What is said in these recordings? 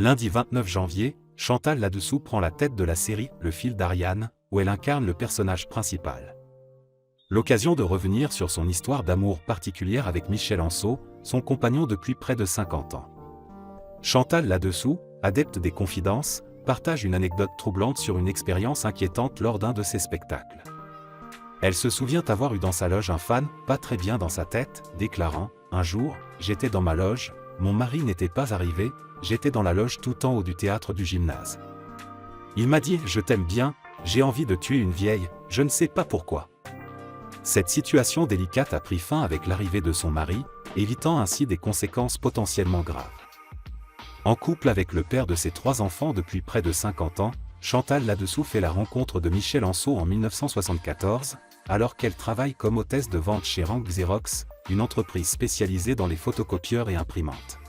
Lundi 29 janvier, Chantal là-dessous prend la tête de la série Le fil d'Ariane, où elle incarne le personnage principal. L'occasion de revenir sur son histoire d'amour particulière avec Michel Anceau, son compagnon depuis près de 50 ans. Chantal là-dessous, adepte des confidences, partage une anecdote troublante sur une expérience inquiétante lors d'un de ses spectacles. Elle se souvient avoir eu dans sa loge un fan, pas très bien dans sa tête, déclarant « Un jour, j'étais dans ma loge, mon mari n'était pas arrivé, j'étais dans la loge tout en haut du théâtre du gymnase. Il m'a dit « Je t'aime bien, j'ai envie de tuer une vieille, je ne sais pas pourquoi ». Cette situation délicate a pris fin avec l'arrivée de son mari, évitant ainsi des conséquences potentiellement graves. En couple avec le père de ses 3 enfants depuis près de 50 ans, Chantal là-dessous fait la rencontre de Michel Anceau en 1974, alors qu'elle travaille comme hôtesse de vente chez Rank Xerox, une entreprise spécialisée dans les photocopieurs et imprimantes.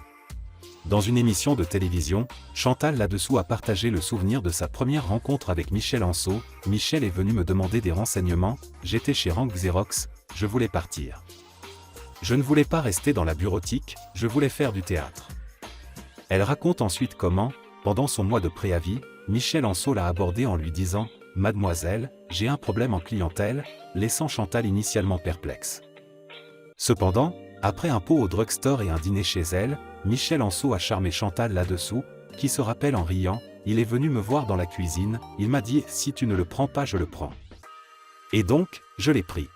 Dans une émission de télévision, Chantal là-dessous a partagé le souvenir de sa première rencontre avec Michel Anceau. « Michel est venu me demander des renseignements, j'étais chez Rank Xerox, je voulais partir. Je ne voulais pas rester dans la bureautique, je voulais faire du théâtre. » Elle raconte ensuite comment, pendant son mois de préavis, Michel Anceau l'a abordée en lui disant « Mademoiselle, j'ai un problème en clientèle », laissant Chantal initialement perplexe. Cependant, après un pot au drugstore et un dîner chez elle, Michel Anceau a charmé Chantal là-dessous, qui se rappelle en riant « Il est venu me voir dans la cuisine, il m'a dit « Si tu ne le prends pas, je le prends. » Et donc, je l'ai pris.